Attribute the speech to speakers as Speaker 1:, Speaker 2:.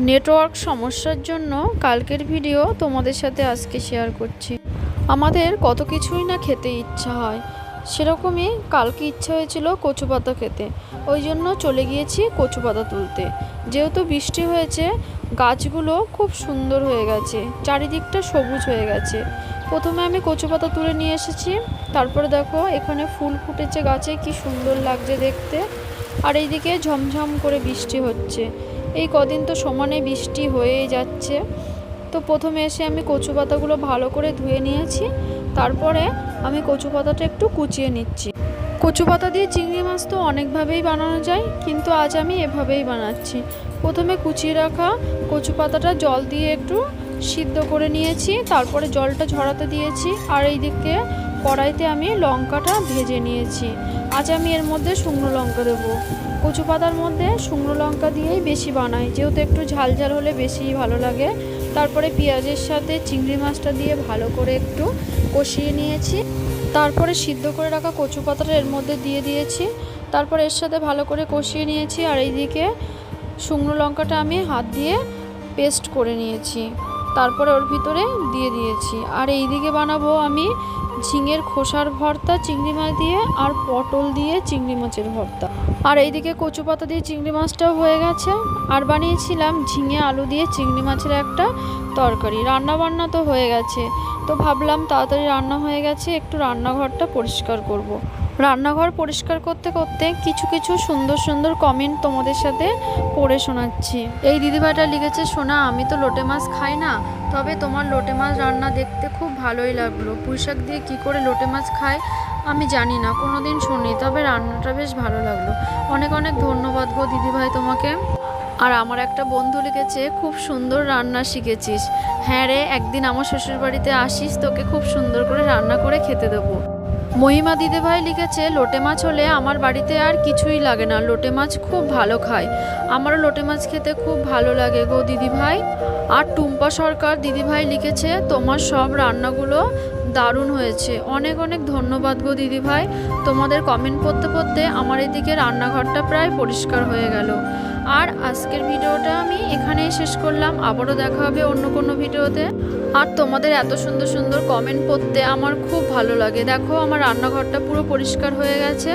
Speaker 1: Network সমস্যার জন্য কালকের ভিডিও তোমাদের সাথে আজকে শেয়ার করছি। আমাদের কত কিছুই না খেতে ইচ্ছা হয়, সেরকমই কালকে ইচ্ছা হয়েছিল কচু পাতা খেতে। ওই জন্য চলে গিয়েছি কচু পাতা তুলতে। যেহেতু বৃষ্টি হয়েছে, গাছগুলো খুব সুন্দর হয়ে গেছে, চারিদিকটা সবুজ হয়ে গেছে। প্রথমে আমি কচু পাতা তুলে নিয়ে এসেছি, তারপরে দেখো এখানে ফুল ফুটেছে গাছে, কি সুন্দর লাগছে দেখতে। আর এইদিকে ঝমঝম করে বৃষ্টি হচ্ছে। এই কদিন তো সমানে বৃষ্টি হয়েই যাচ্ছে। তো প্রথমে এসে আমি কচু পাতাগুলো ভালো করে ধুয়ে নিয়েছি, তারপরে আমি কচু পাতাটা একটু কুচিয়ে নিচ্ছি। কচু পাতা দিয়ে চিংড়ি মাছ তো অনেকভাবেই বানানো যায়, কিন্তু আজ আমি এভাবেই বানাচ্ছি। প্রথমে কুচিয়ে রাখা কচু পাতাটা জল দিয়ে একটু সিদ্ধ করে নিয়েছি, তারপরে জলটা ঝরাতে দিয়েছি। আর এইদিকে কড়াইতে আমি লঙ্কাটা ভেজে নিয়েছি। আজ আমি এর মধ্যে শুকনো লঙ্কা দেবো। কচু পাতার মধ্যে শুকনো লঙ্কা দিয়েই বেশি বানাই, যেহেতু একটু ঝাল ঝাল হলে বেশি ভালো লাগে। তারপরে পেঁয়াজের সাথে চিংড়ি মাছটা দিয়ে ভালো করে একটু কষিয়ে নিয়েছি। তারপরে সিদ্ধ করে রাখা কচু পাতাটা এর মধ্যে দিয়ে দিয়েছি, তারপর এর সাথে ভালো করে কষিয়ে নিয়েছি। আর এইদিকে শুকনো লঙ্কাটা আমি হাত দিয়ে পেস্ট করে নিয়েছি, তারপরে ওর ভিতরে দিয়ে দিয়েছি। আর এইদিকে বানাবো আমি ঝিঙের খোসার ভর্তা চিংড়ি মাছ দিয়ে, আর পটল দিয়ে চিংড়ি মাছের ভর্তা। আর এইদিকে কচু পাতা দিয়ে চিংড়ি মাছটাও হয়ে গেছে। আর বানিয়েছিলাম ঝিঙে আলু দিয়ে চিংড়ি মাছের একটা তরকারি। রান্না বান্না তো হয়ে গেছে, তো ভাবলাম তাড়াতাড়ি রান্না হয়ে গেছে, একটু রান্নাঘরটা পরিষ্কার করব। রান্নাঘর পরিষ্কার করতে করতে কিছু কিছু সুন্দর সুন্দর কমেন্ট তোমাদের সাথে পড়ে শোনাচ্ছি। এই দিদিভাইটা লিখেছে, সোনা আমি তো লোটে মাছ খাই না, তবে তোমার লোটে মাছ রান্না দেখতে খুব ভালোই লাগলো। পুঁইশাক দিয়ে কী করে লোটে মাছ খায় আমি জানি না, কোনোদিন শুনি, তবে রান্নাটা বেশ ভালো লাগলো। অনেক অনেক ধন্যবাদ গো দিদিভাই তোমাকে। আর আমার একটা বন্ধু লিখেছে, খুব সুন্দর রান্না শিখেছিস। হ্যাঁ রে, একদিন আমার শ্বশুরবাড়িতে আসিস, তোকে খুব সুন্দর করে রান্না করে খেতে দেবো। মহিমা দিদিভাই লিখেছে, লোটে মাছ হলে আমার বাড়িতে আর কিছুই লাগে না, লোটে মাছ খুব ভালো খায়। আমারও লোটে মাছ খেতে খুব ভালো লাগে গো দিদিভাই। আর টুম্পা সরকার দিদিভাই লিখেছে, তোমার সব রান্নাগুলো দারুণ হয়েছে। অনেক অনেক ধন্যবাদ গো দিদিভাই। তোমাদের কমেন্ট পড়তে পড়তে আমার এদিকে রান্নাঘরটা প্রায় পরিষ্কার হয়ে গেল। আর আজকের ভিডিওটা আমি এখানেই শেষ করলাম, আবারও দেখা হবে অন্য কোনো ভিডিওতে। আর তোমাদের এত সুন্দর সুন্দর কমেন্ট পড়তে আমার খুব ভালো লাগে। দেখো আমার রান্নাঘরটা পুরো পরিষ্কার হয়ে গেছে।